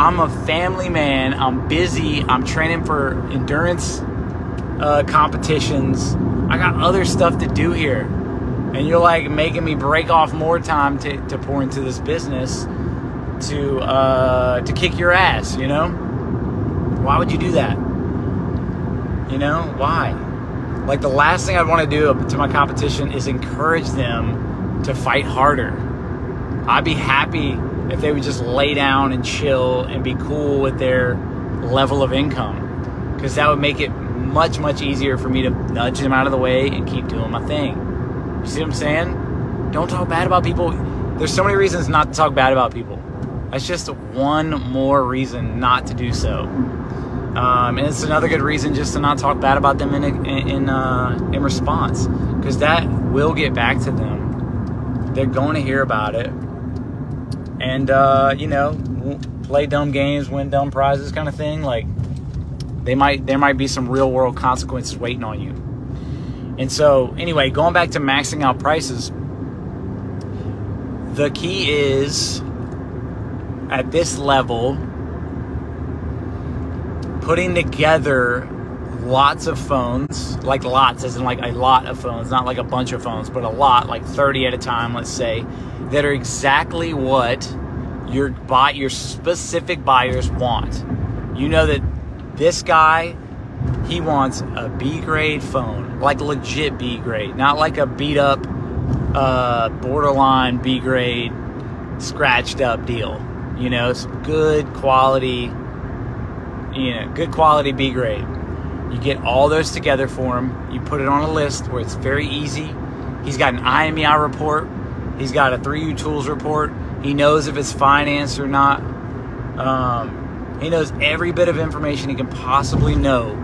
I'm a family man. I'm busy. I'm training for endurance competitions. I got other stuff to do here. And you're like making me break off more time to pour into this business to kick your ass, you know? Why would you do that? You know, why? Like, the last thing I'd want to do to my competition is encourage them to fight harder. I'd be happy if they would just lay down and chill and be cool with their level of income, because that would make it much, much easier for me to nudge them out of the way and keep doing my thing. You see what I'm saying? Don't talk bad about people. There's so many reasons not to talk bad about people. That's just one more reason not to do so. And it's another good reason just to not talk bad about them in response, because that will get back to them. They're going to hear about it. And, you know, play dumb games, win dumb prizes kind of thing. Like, there might be some real world consequences waiting on you. And so, anyway, going back to maxing out prices, the key is, at this level, putting together lots of phones, like lots as in like a lot of phones, not like a bunch of phones, but a lot, like 30 at a time, let's say, that are exactly what your specific buyers want. You know that this guy, he wants a B grade phone, like legit B grade, not like a beat up, borderline B grade, scratched up deal. You know, some good quality, good quality B grade. You get all those together for him. You put it on a list where it's very easy. He's got an IMEI report. He's got a 3U Tools report. He knows if it's financed or not. He knows every bit of information he can possibly know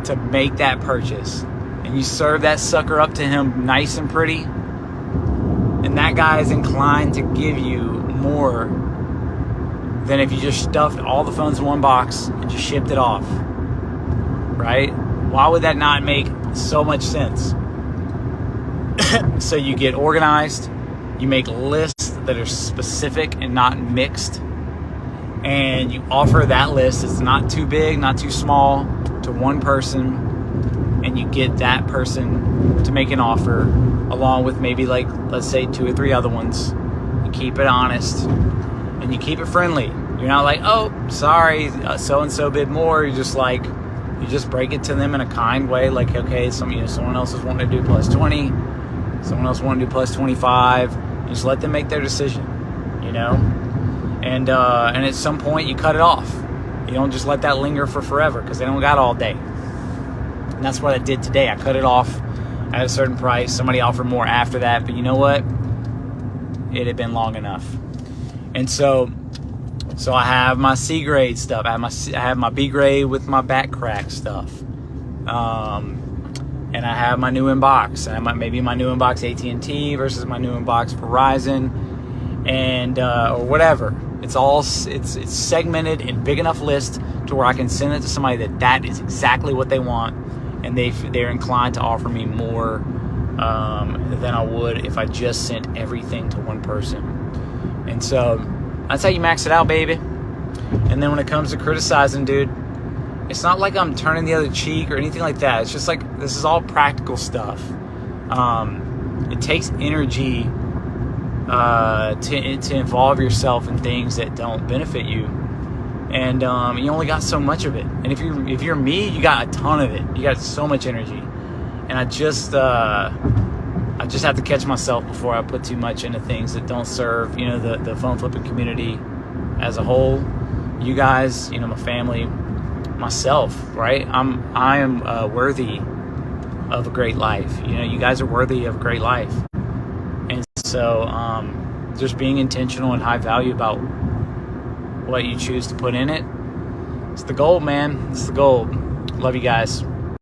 to make that purchase. And you serve that sucker up to him nice and pretty, and that guy is inclined to give you more than if you just stuffed all the phones in one box and just shipped it off. Right? Why would that not make so much sense? So you get organized, you make lists that are specific and not mixed, and you offer that list. It's not too big, not too small, to one person, and you get that person to make an offer along with maybe, like, let's say 2 or 3 other ones. You keep it honest and you keep it friendly. You're not like, oh, sorry, so-and-so bid more. You're just like, you just break it to them in a kind way, like, okay, someone else is wanting to do plus 20, someone else wanting to do plus 25. You just let them make their decision, you know? And at some point you cut it off. You don't just let that linger for forever, because they don't got all day. And that's what I did today. I cut it off at a certain price. Somebody offered more after that, but you know what? It had been long enough. And so I have my C grade stuff. I have my B grade with my back crack stuff. And I have my new inbox. I have maybe my new inbox AT&T versus my new inbox Verizon, and or whatever. It's segmented in big enough list to where I can send it to somebody that is exactly what they want, and they're inclined to offer me more than I would if I just sent everything to one person. And so that's how you max it out, baby. And then when it comes to criticizing, dude, it's not like I'm turning the other cheek or anything like that. It's just like, this is all practical stuff. It takes energy to involve yourself in things that don't benefit you, and you only got so much of it. And if you're me, you got a ton of it. You got so much energy, and I just have to catch myself before I put too much into things that don't serve, the phone flipping community as a whole. You guys, my family, myself, right? I am worthy of a great life. You guys are worthy of a great life. And so just being intentional and high value about what you choose to put in it, it's the gold, man. It's the gold. Love you guys.